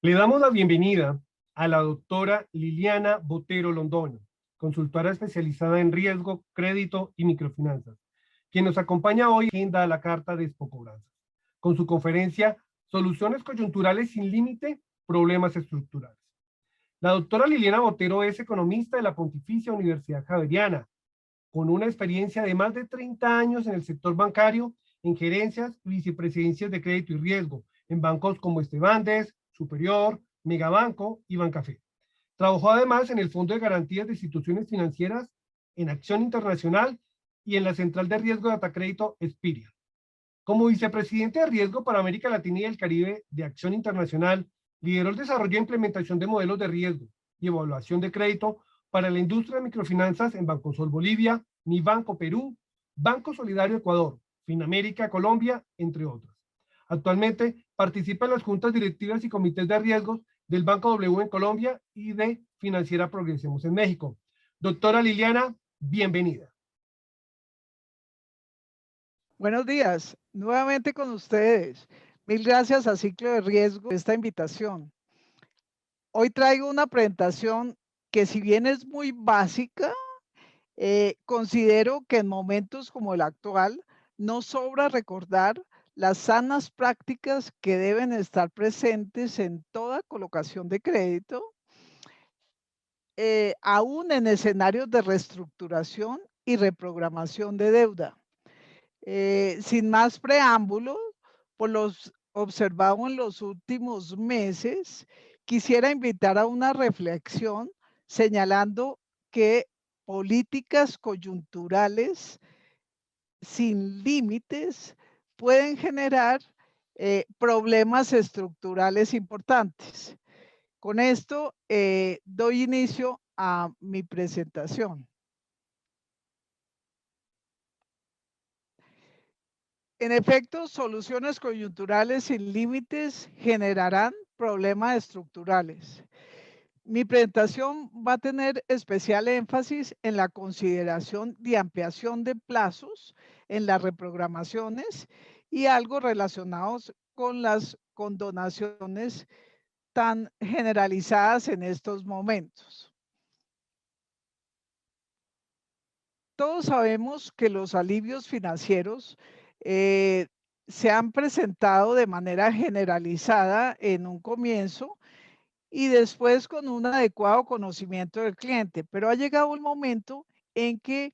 Le damos la bienvenida a la doctora Liliana Botero Londoño, consultora especializada en riesgo, crédito y microfinanzas, quien nos acompaña hoy en Agenda a la Carta de Expocobranzas, con su conferencia Soluciones coyunturales sin límite, problemas estructurales. La doctora Liliana Botero es economista de la Pontificia Universidad Javeriana, con una experiencia de más de 30 años en el sector bancario, en gerencias y vicepresidencias de crédito y riesgo, en bancos como Estebandes, Superior, Megabanco y Bancafé. Trabajó además en el Fondo de Garantías de Instituciones Financieras, en Acción Internacional y en la Central de Riesgo de Datacrédito Spiria. Como vicepresidente de Riesgo para América Latina y el Caribe de Acción Internacional, lideró el desarrollo e implementación de modelos de riesgo y evaluación de crédito para la industria de microfinanzas en Bancosol Bolivia, Mi Banco Perú, Banco Solidario Ecuador, Finamérica Colombia, entre otros. Actualmente participa en las juntas directivas y comités de riesgos del Banco W en Colombia y de Financiera Progresemos en México. Doctora Liliana, bienvenida. Buenos días, nuevamente con ustedes. Mil gracias a Ciclo de Riesgo por esta invitación. Hoy traigo una presentación que, si bien es muy básica, considero que en momentos como el actual no sobra recordar las sanas prácticas que deben estar presentes en toda colocación de crédito, aún en escenarios de reestructuración y reprogramación de deuda. Sin más preámbulos, por los observado en los últimos meses, quisiera invitar a una reflexión señalando que políticas coyunturales sin límites pueden generar problemas estructurales importantes. Con esto doy inicio a mi presentación. En efecto, soluciones coyunturales sin límites generarán problemas estructurales. Mi presentación va a tener especial énfasis en la consideración de ampliación de plazos en las reprogramaciones y algo relacionados con las condonaciones tan generalizadas en estos momentos. Todos sabemos que los alivios financieros eh, se han presentado de manera generalizada en un comienzo y después con un adecuado conocimiento del cliente, pero ha llegado un momento en que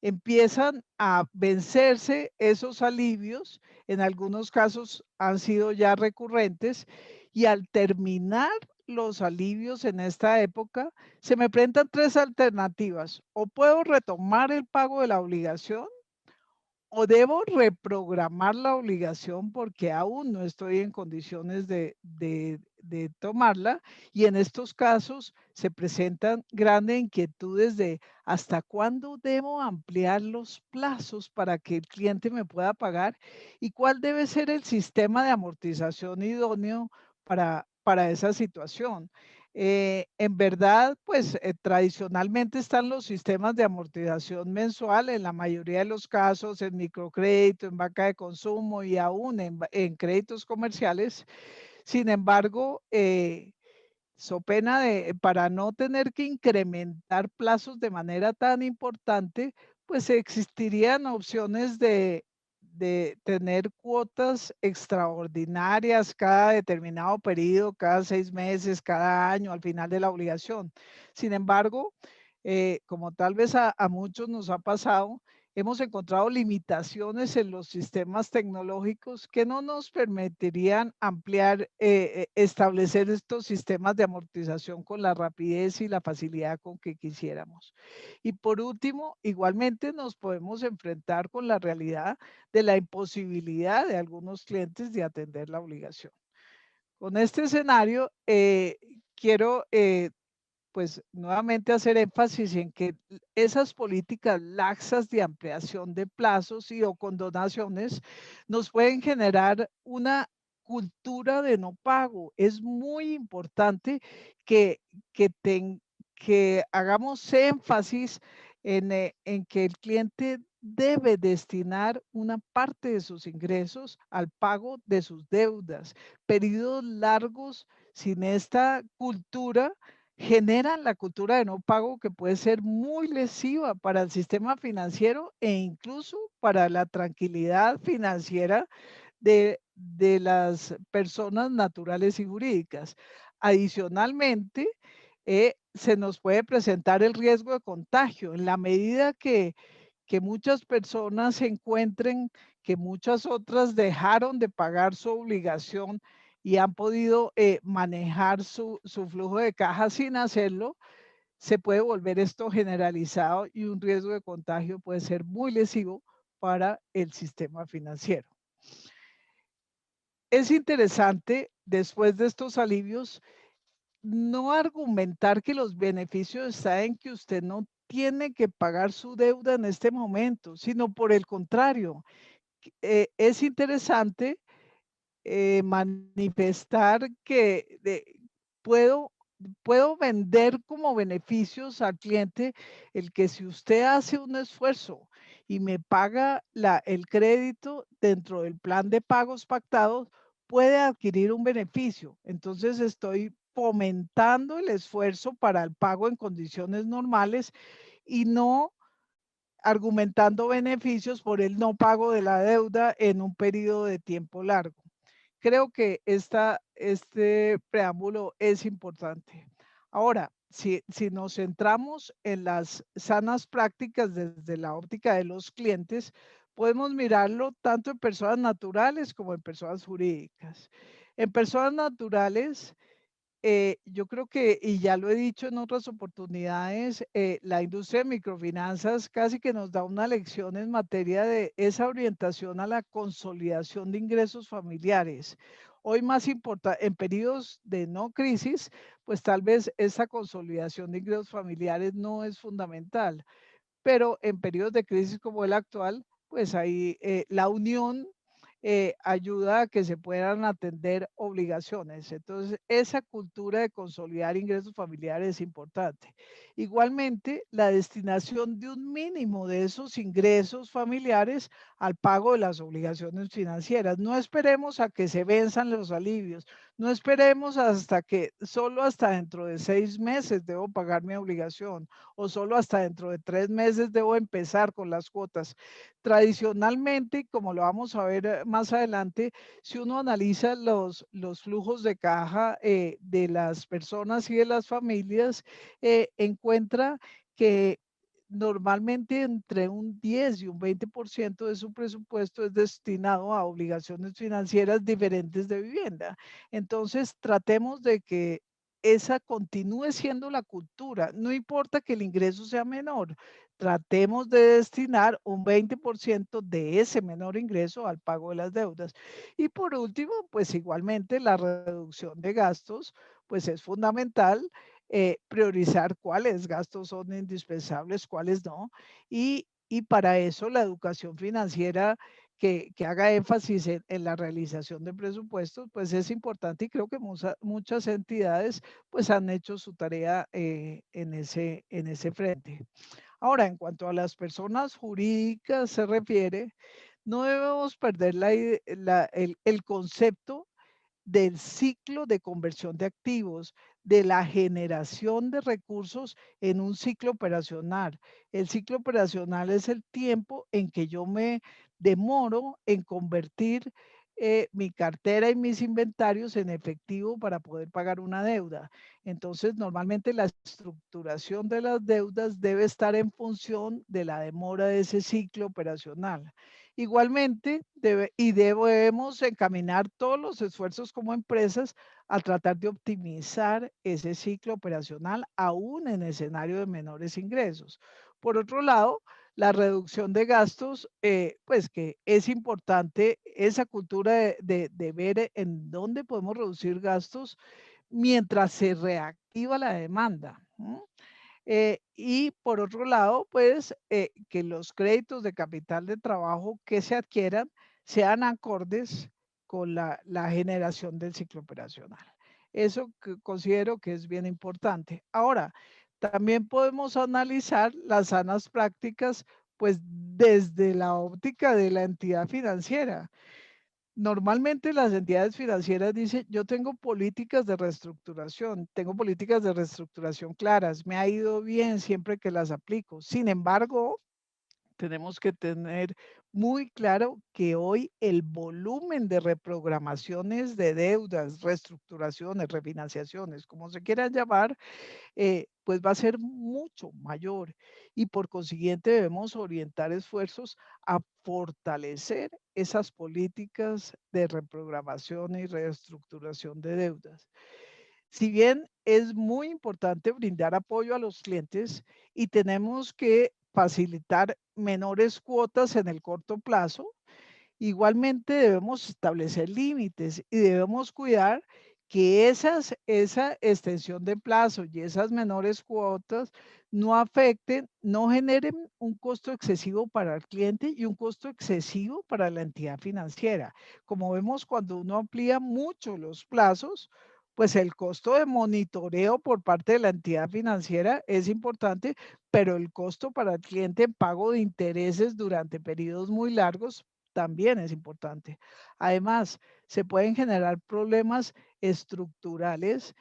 empiezan a vencerse esos alivios, en algunos casos han sido ya recurrentes, y al terminar los alivios en esta época, se me presentan tres alternativas: o puedo retomar el pago de la obligación, o debo reprogramar la obligación porque aún no estoy en condiciones de tomarla, y en estos casos se presentan grandes inquietudes de hasta cuándo debo ampliar los plazos para que el cliente me pueda pagar y cuál debe ser el sistema de amortización idóneo para esa situación. En verdad, pues tradicionalmente están los sistemas de amortización mensual en la mayoría de los casos, en microcrédito, en banca de consumo y aún en créditos comerciales. Sin embargo, so pena de, para no tener que incrementar plazos de manera tan importante, pues existirían opciones de tener cuotas extraordinarias cada determinado periodo, cada 6 meses, cada año, al final de la obligación. Sin embargo, como tal vez a muchos nos ha pasado, hemos encontrado limitaciones en los sistemas tecnológicos que no nos permitirían ampliar, establecer estos sistemas de amortización con la rapidez y la facilidad con que quisiéramos. Y por último, igualmente nos podemos enfrentar con la realidad de la imposibilidad de algunos clientes de atender la obligación. Con este escenario, quiero pues nuevamente hacer énfasis en que esas políticas laxas de ampliación de plazos y o condonaciones nos pueden generar una cultura de no pago. Es muy importante que, que, que hagamos énfasis en que el cliente debe destinar una parte de sus ingresos al pago de sus deudas. Periodos largos sin esta cultura, generan la cultura de no pago que puede ser muy lesiva para el sistema financiero e incluso para la tranquilidad financiera de las personas naturales y jurídicas. Adicionalmente, se nos puede presentar el riesgo de contagio en la medida que muchas personas encuentren que muchas otras dejaron de pagar su obligación y han podido manejar su flujo de caja sin hacerlo, se puede volver esto generalizado y un riesgo de contagio puede ser muy lesivo para el sistema financiero. Es interesante, después de estos alivios, no argumentar que los beneficios están en que usted no tiene que pagar su deuda en este momento, sino por el contrario, es interesante manifestar que puedo, puedo vender como beneficios al cliente el que si usted hace un esfuerzo y me paga el crédito dentro del plan de pagos pactados, puede adquirir un beneficio. Entonces estoy fomentando el esfuerzo para el pago en condiciones normales y no argumentando beneficios por el no pago de la deuda en un periodo de tiempo largo. Creo que este preámbulo es importante. Ahora, si nos centramos en las sanas prácticas desde la óptica de los clientes, podemos mirarlo tanto en personas naturales como en personas jurídicas. En personas naturales, yo creo que, y ya lo he dicho en otras oportunidades, la industria de microfinanzas casi que nos da una lección en materia de esa orientación a la consolidación de ingresos familiares. Hoy más importante, en periodos de no crisis, pues tal vez esa consolidación de ingresos familiares no es fundamental, pero en periodos de crisis como el actual, pues ahí la unión ayuda a que se puedan atender obligaciones. Entonces, esa cultura de consolidar ingresos familiares es importante. Igualmente, la destinación de un mínimo de esos ingresos familiares al pago de las obligaciones financieras. No esperemos a que se venzan los alivios. No esperemos hasta que solo hasta dentro de 6 meses debo pagar mi obligación o solo hasta dentro de 3 meses debo empezar con las cuotas. Tradicionalmente, como lo vamos a ver más adelante, si uno analiza los flujos de caja de las personas y de las familias, encuentra que normalmente entre un 10 y un 20% de su presupuesto es destinado a obligaciones financieras diferentes de vivienda. Entonces, tratemos de que esa continúe siendo la cultura, no importa que el ingreso sea menor, tratemos de destinar un 20% de ese menor ingreso al pago de las deudas. Y por último, pues igualmente la reducción de gastos, pues es fundamental priorizar cuáles gastos son indispensables, cuáles no. Y para eso la educación financiera que haga énfasis en la realización de presupuestos, pues es importante y creo que muchas entidades pues han hecho su tarea en ese frente. Ahora, en cuanto a las personas jurídicas se refiere, no debemos perder el concepto del ciclo de conversión de activos, de la generación de recursos en un ciclo operacional. El ciclo operacional es el tiempo en que yo me demoro en convertir mi cartera y mis inventarios en efectivo para poder pagar una deuda. Entonces, normalmente la estructuración de las deudas debe estar en función de la demora de ese ciclo operacional. Igualmente, debemos encaminar todos los esfuerzos como empresas a tratar de optimizar ese ciclo operacional aún en escenario de menores ingresos. Por otro lado, la reducción de gastos, pues que es importante esa cultura de ver en dónde podemos reducir gastos mientras se reactiva la demanda. Y por otro lado, pues que los créditos de capital de trabajo que se adquieran sean acordes con la generación del ciclo operacional. Eso considero que es bien importante. Ahora, también podemos analizar las sanas prácticas, pues desde la óptica de la entidad financiera. Normalmente las entidades financieras dicen, yo tengo políticas de reestructuración claras, me ha ido bien siempre que las aplico. Sin embargo, tenemos que tener muy claro que hoy el volumen de reprogramaciones de deudas, reestructuraciones, refinanciaciones, como se quieran llamar, pues va a ser mucho mayor y por consiguiente debemos orientar esfuerzos a fortalecer esas políticas de reprogramación y reestructuración de deudas. Si bien es muy importante brindar apoyo a los clientes y tenemos que facilitar menores cuotas en el corto plazo, igualmente debemos establecer límites y debemos cuidar que esa extensión de plazo y esas menores cuotas no afecten, no generen un costo excesivo para el cliente y un costo excesivo para la entidad financiera. Como vemos, cuando uno amplía mucho los plazos, pues el costo de monitoreo por parte de la entidad financiera es importante, pero el costo para el cliente en pago de intereses durante periodos muy largos también es importante. Además, se pueden generar problemas estructurales,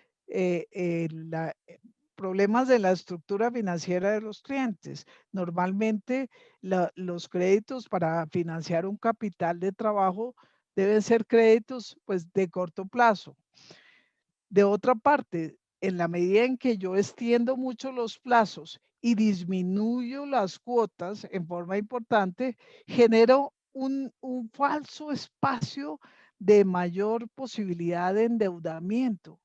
problemas de la estructura financiera de los clientes. Normalmente, los créditos para financiar un capital de trabajo deben ser créditos pues, de corto plazo. De otra parte, en la medida en que yo extiendo mucho los plazos y disminuyo las cuotas en forma importante, genero un falso espacio de mayor posibilidad de endeudamiento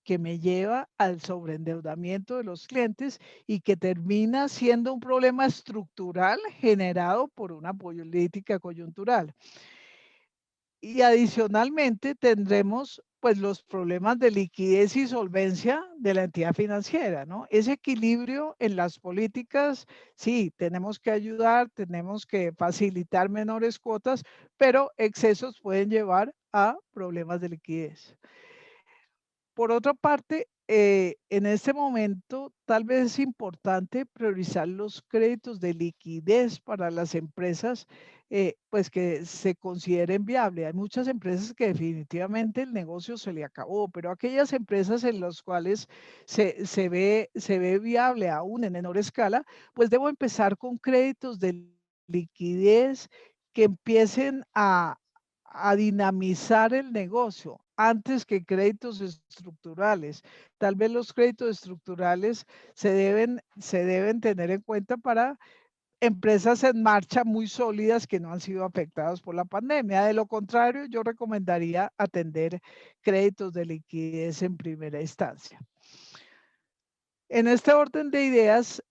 que me lleva al sobreendeudamiento de los clientes y que termina siendo un problema estructural generado por una política coyuntural. Y adicionalmente tendremos pues los problemas de liquidez y solvencia de la entidad financiera, ¿no? Ese equilibrio en las políticas, sí, tenemos que ayudar, tenemos que facilitar menores cuotas, pero excesos pueden llevar a problemas de liquidez. Por otra parte, en este momento tal vez es importante priorizar los créditos de liquidez para las empresas, pues que se consideren viables. Hay muchas empresas que definitivamente el negocio se le acabó, pero aquellas empresas en las cuales se ve viable aún en menor escala, pues debo empezar con créditos de liquidez que empiecen a dinamizar el negocio antes que créditos estructurales. Tal vez los créditos estructurales se deben tener en cuenta para empresas en marcha muy sólidas que no han sido afectadas por la pandemia. De lo contrario, yo recomendaría atender créditos de liquidez en primera instancia. En este orden de ideas,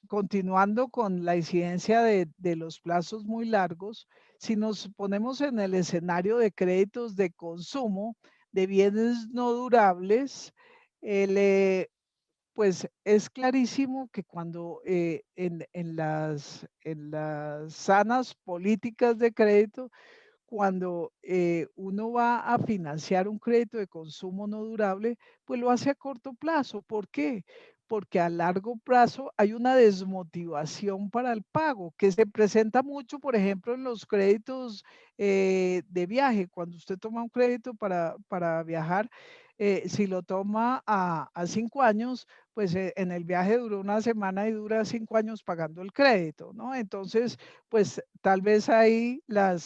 continuando con la incidencia de los plazos muy largos, si nos ponemos en el escenario de créditos de consumo de bienes no durables, el, pues es clarísimo que cuando en las sanas políticas de crédito, cuando uno va a financiar un crédito de consumo no durable, pues lo hace a corto plazo. ¿Por qué? Porque a largo plazo hay una desmotivación para el pago que se presenta mucho, por ejemplo, en los créditos de viaje. Cuando usted toma un crédito para viajar, si lo toma a 5 años, pues en el viaje duró una semana y dura 5 años pagando el crédito, ¿no? Entonces, pues tal vez ahí la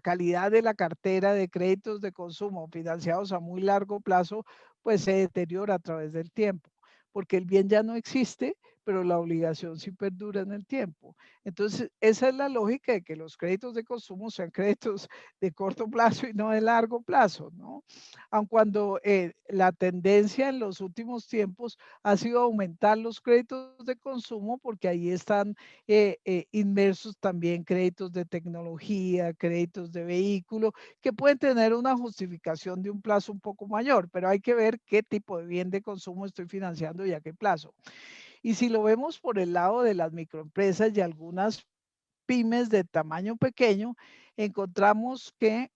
calidad de la cartera de créditos de consumo financiados a muy largo plazo, pues se deteriora a través del tiempo, porque el bien ya no existe, pero la obligación sí perdura en el tiempo. Entonces, esa es la lógica de que los créditos de consumo sean créditos de corto plazo y no de largo plazo, ¿no? Aun cuando la tendencia en los últimos tiempos ha sido aumentar los créditos de consumo porque ahí están inmersos también créditos de tecnología, créditos de vehículo, que pueden tener una justificación de un plazo un poco mayor, pero hay que ver qué tipo de bien de consumo estoy financiando y a qué plazo. Y si lo vemos por el lado de las microempresas y algunas pymes de tamaño pequeño, encontramos que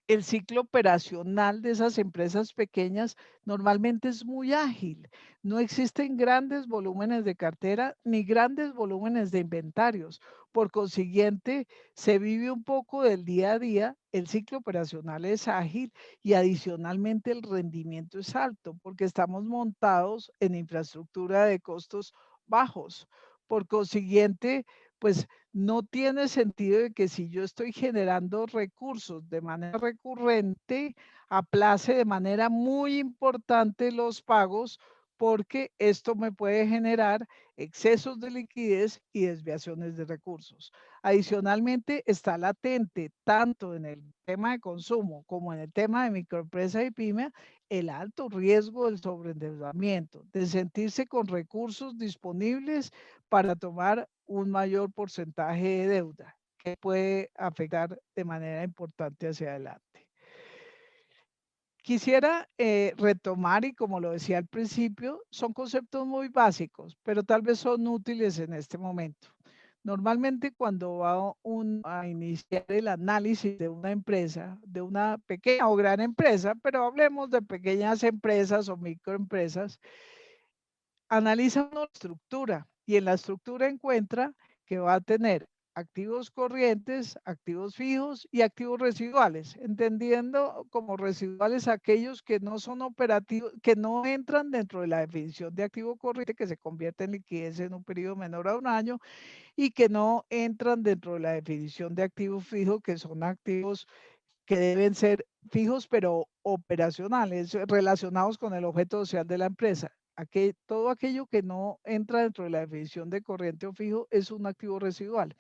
el ciclo operacional de esas empresas pequeñas normalmente es muy ágil. No existen grandes volúmenes de cartera ni grandes volúmenes de inventarios. Por consiguiente, se vive un poco del día a día. El ciclo operacional es ágil y adicionalmente el rendimiento es alto porque estamos montados en infraestructura de costos bajos. Por consiguiente, pues no tiene sentido de que si yo estoy generando recursos de manera recurrente, aplace de manera muy importante los pagos porque esto me puede generar excesos de liquidez y desviaciones de recursos. Adicionalmente, está latente tanto en el tema de consumo como en el tema de microempresa y pyme el alto riesgo del sobreendeudamiento, de sentirse con recursos disponibles para tomar un mayor porcentaje de deuda que puede afectar de manera importante hacia adelante. Quisiera retomar, y como lo decía al principio, son conceptos muy básicos, pero tal vez son útiles en este momento. Normalmente cuando va a iniciar el análisis de una empresa, de una pequeña o gran empresa, pero hablemos de pequeñas empresas o microempresas, analiza una estructura y en la estructura encuentra que va a tener activos corrientes, activos fijos y activos residuales, entendiendo como residuales aquellos que no son operativos, que no entran dentro de la definición de activo corriente, que se convierte en liquidez en un periodo menor a un año, y que no entran dentro de la definición de activo fijo, que son activos que deben ser fijos, pero operacionales, relacionados con el objeto social de la empresa. Todo aquello que no entra dentro de la definición de corriente o fijo es un activo residual.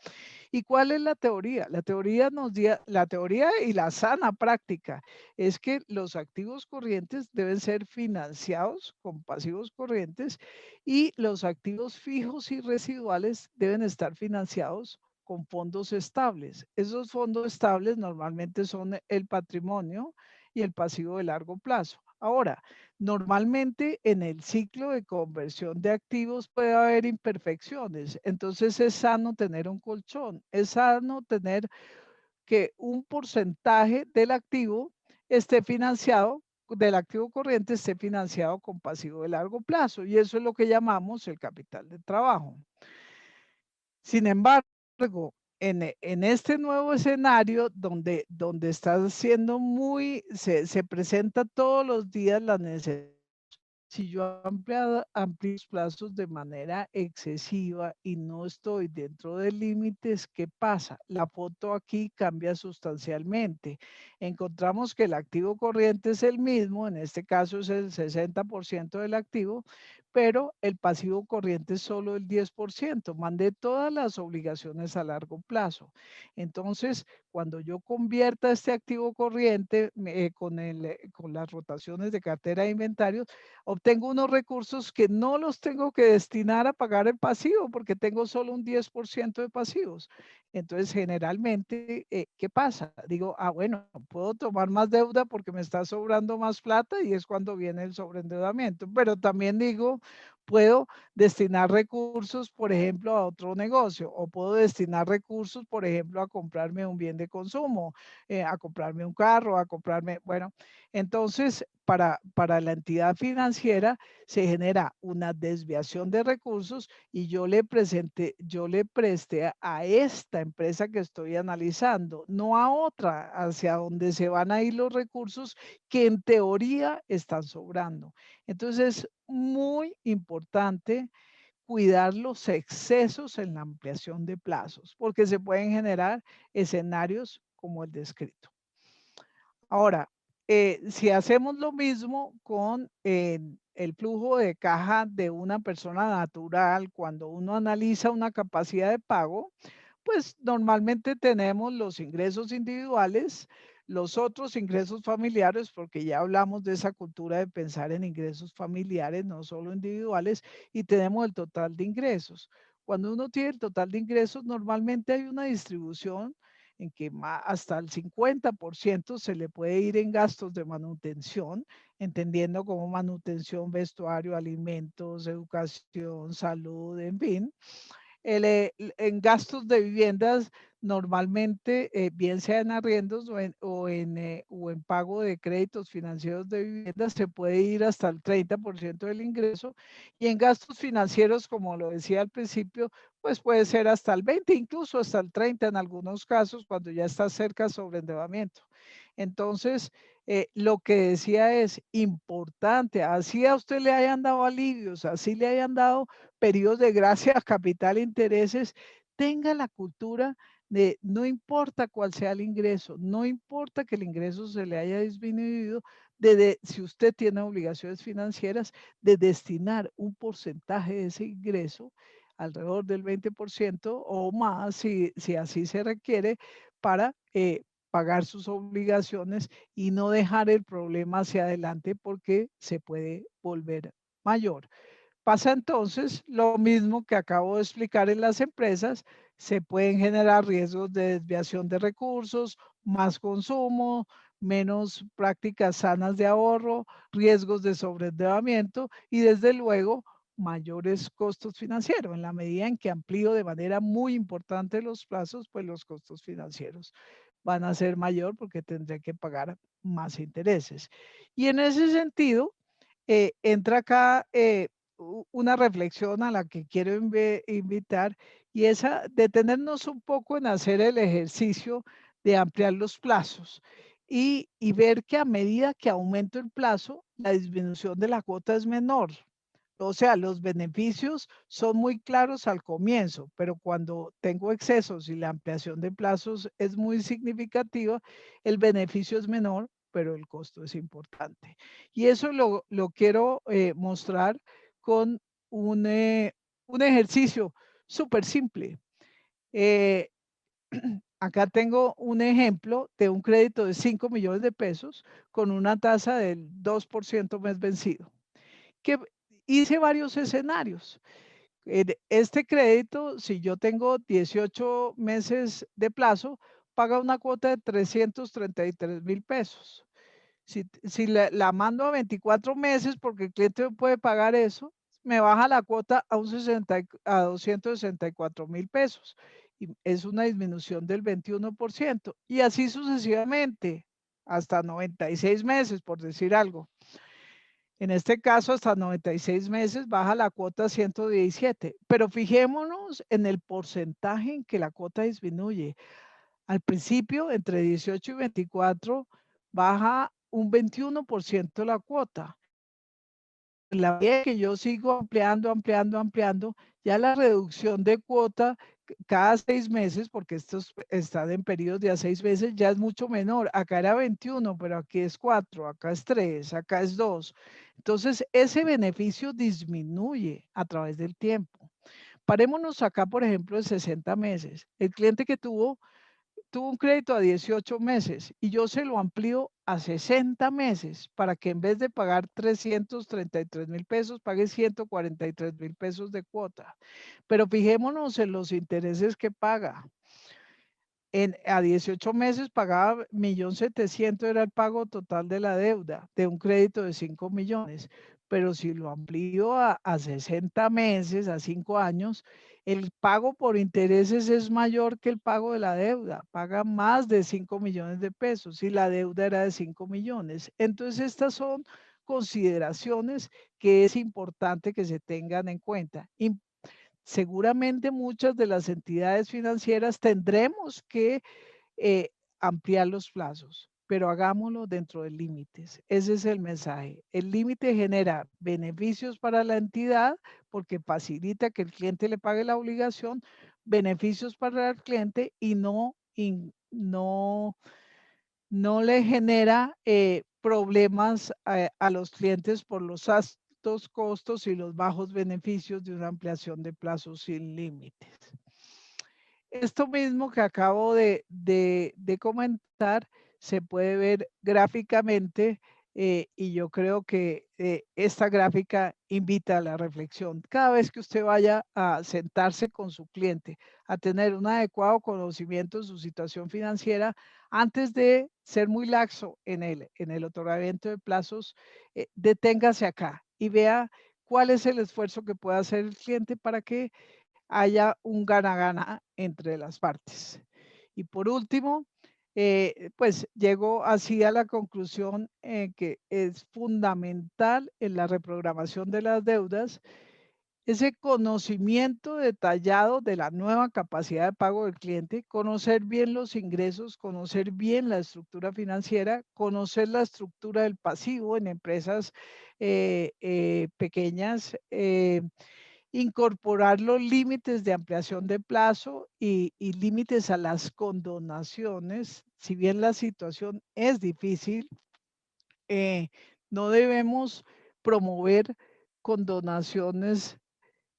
¿Y cuál es la teoría? La teoría y la sana práctica es que los activos corrientes deben ser financiados con pasivos corrientes y los activos fijos y residuales deben estar financiados con fondos estables. Esos fondos estables normalmente son el patrimonio y el pasivo de largo plazo. Ahora, normalmente en el ciclo de conversión de activos puede haber imperfecciones, entonces es sano tener un colchón, es sano tener que un porcentaje del activo esté financiado, del activo corriente esté financiado con pasivo de largo plazo y eso es lo que llamamos el capital de trabajo. Sin embargo, en este nuevo escenario donde está siendo se presenta todos los días la necesidad. Si yo amplío los plazos de manera excesiva y no estoy dentro de límites, ¿qué pasa? La foto aquí cambia sustancialmente. Encontramos que el activo corriente es el mismo, en este caso es el 60% del activo, pero el pasivo corriente es solo el 10%. Mandé todas las obligaciones a largo plazo. Entonces, cuando yo convierta este activo corriente con las rotaciones de cartera de inventarios, obtengo unos recursos que no los tengo que destinar a pagar el pasivo porque tengo solo un 10% de pasivos. Entonces, generalmente, ¿qué pasa? Digo, bueno, puedo tomar más deuda porque me está sobrando más plata y es cuando viene el sobreendeudamiento. Pero también digo, puedo destinar recursos, por ejemplo, a otro negocio o puedo destinar recursos, por ejemplo, a comprarme un bien de consumo, a comprarme un carro, a comprarme, bueno, entonces, para la entidad financiera se genera una desviación de recursos y yo le presté a esta empresa que estoy analizando, no a otra, hacia donde se van a ir los recursos que en teoría están sobrando. Entonces, es muy importante cuidar los excesos en la ampliación de plazos, porque se pueden generar escenarios como el descrito. Ahora, si hacemos lo mismo con el flujo de caja de una persona natural, cuando uno analiza una capacidad de pago, pues normalmente tenemos los ingresos individuales, los otros ingresos familiares, porque ya hablamos de esa cultura de pensar en ingresos familiares, no solo individuales, y tenemos el total de ingresos. Cuando uno tiene el total de ingresos, normalmente hay una distribución en que hasta el 50% se le puede ir en gastos de manutención, entendiendo como manutención, vestuario, alimentos, educación, salud, en fin. En gastos de viviendas normalmente, bien sea en arriendos o en pago de créditos financieros de vivienda, se puede ir hasta el 30% del ingreso, y en gastos financieros, como lo decía al principio, pues puede ser hasta el 20, incluso hasta el 30 en algunos casos, cuando ya está cerca sobre endeudamiento. Entonces, lo que decía es importante, así a usted le hayan dado alivios, así le hayan dado periodos de gracia, capital, intereses, tenga la cultura de no importa cuál sea el ingreso, no importa que el ingreso se le haya disminuido, si usted tiene obligaciones financieras, de destinar un porcentaje de ese ingreso, alrededor del 20% o más, si así se requiere, para pagar sus obligaciones y no dejar el problema hacia adelante porque se puede volver mayor. Pasa entonces lo mismo que acabo de explicar en las empresas, se pueden generar riesgos de desviación de recursos, más consumo, menos prácticas sanas de ahorro, riesgos de sobreendeudamiento y desde luego mayores costos financieros. En la medida en que amplío de manera muy importante los plazos, pues los costos financieros van a ser mayor porque tendré que pagar más intereses. Y en ese sentido, entra acá una reflexión a la que quiero invitar y es a detenernos un poco en hacer el ejercicio de ampliar los plazos y ver que a medida que aumento el plazo, la disminución de la cuota es menor. O sea, los beneficios son muy claros al comienzo, pero cuando tengo excesos y la ampliación de plazos es muy significativa, el beneficio es menor, pero el costo es importante. Y eso lo quiero mostrar con un, eh, un ejercicio súper simple. Eh, Acá tengo un ejemplo de un crédito de 5 millones de pesos con una tasa del 2% mes vencido, que hice varios escenarios. En este crédito, si yo tengo 18 meses de plazo, paga una cuota de 333,000 pesos. Si la mando a 24 meses, porque el cliente puede pagar eso, me baja la cuota a, a 264,000 pesos. Y es una disminución del 21%. Y así sucesivamente, hasta 96 meses, por decir algo. En este caso, hasta 96 meses baja la cuota a 117, pero fijémonos en el porcentaje en que la cuota disminuye. Al principio, entre 18 y 24, baja un 21% la cuota. En la medida que yo sigo ampliando, ya la reducción de cuota cada 6 meses, porque estos están en periodos de a 6 meses, ya es mucho menor. Acá era 21, pero aquí es 4, acá es 3, acá es 2. Entonces, ese beneficio disminuye a través del tiempo. Parémonos acá, por ejemplo, en 60 meses. El cliente que tuvo un crédito a 18 meses y yo se lo amplío a 60 meses para que en vez de pagar 333,000 pesos, pague 143,000 pesos de cuota. Pero fijémonos en los intereses que paga. A 18 meses pagaba 1.700.000, era el pago total de la deuda de un crédito de 5 millones. Pero si lo amplío a 60 meses, a 5 años, el pago por intereses es mayor que el pago de la deuda. Paga más de 5 millones de pesos y la deuda era de 5 millones. Entonces, estas son consideraciones que es importante que se tengan en cuenta. Seguramente muchas de las entidades financieras tendremos que eh, ampliar los plazos, pero hagámoslo dentro de límites. Ese es el mensaje. El límite genera beneficios para la entidad porque facilita que el cliente le pague la obligación, beneficios para el cliente y no le genera problemas a los clientes por los altos costos y los bajos beneficios de una ampliación de plazos sin límites. Esto mismo que acabo de comentar se puede ver gráficamente y yo creo que esta gráfica invita a la reflexión. Cada vez que usted vaya a sentarse con su cliente, a tener un adecuado conocimiento de su situación financiera, antes de ser muy laxo en el otorgamiento de plazos, deténgase acá y vea cuál es el esfuerzo que puede hacer el cliente para que haya un gana-gana entre las partes. Y por último, pues llego así a la conclusión que es fundamental en la reprogramación de las deudas ese conocimiento detallado de la nueva capacidad de pago del cliente, conocer bien los ingresos, conocer bien la estructura financiera, conocer la estructura del pasivo en empresas pequeñas, incorporar los límites de ampliación de plazo y límites a las condonaciones. Si bien la situación es difícil, eh, no debemos promover condonaciones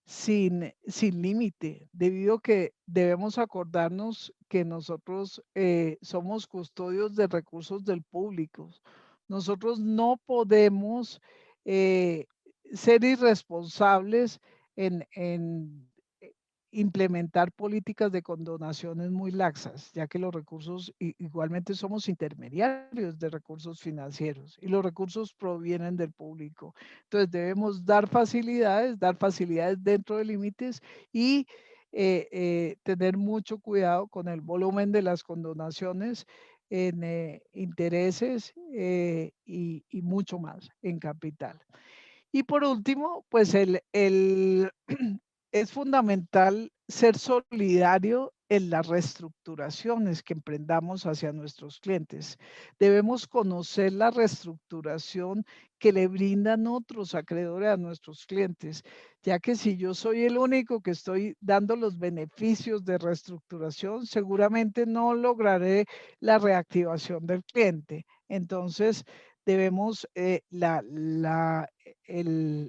sin límite, debido a que debemos acordarnos que nosotros somos custodios de recursos del público. Nosotros no podemos eh, ser irresponsables en implementar políticas de condonaciones muy laxas, ya que los recursos, igualmente somos intermediarios de recursos financieros y los recursos provienen del público. Entonces debemos dar facilidades dentro de límites y tener mucho cuidado con el volumen de las condonaciones en intereses y mucho más en capital. Y por último, pues es fundamental ser solidario en las reestructuraciones que emprendamos hacia nuestros clientes. Debemos conocer la reestructuración que le brindan otros acreedores a nuestros clientes, ya que si yo soy el único que estoy dando los beneficios de reestructuración, seguramente no lograré la reactivación del cliente. Entonces, debemos la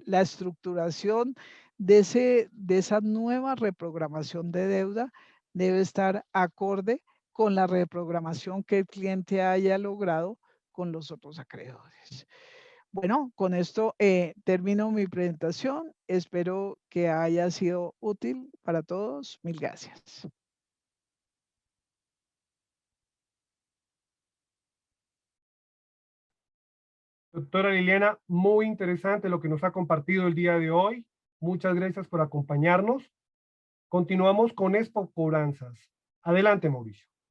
estructuración de esa nueva reprogramación de deuda debe estar acorde con la reprogramación que el cliente haya logrado con los otros acreedores. Bueno, con esto termino mi presentación. Espero que haya sido útil para todos. Mil gracias. Doctora Liliana, muy interesante lo que nos ha compartido el día de hoy. Muchas gracias por acompañarnos. Continuamos con Expo Cobranzas. Adelante, Mauricio.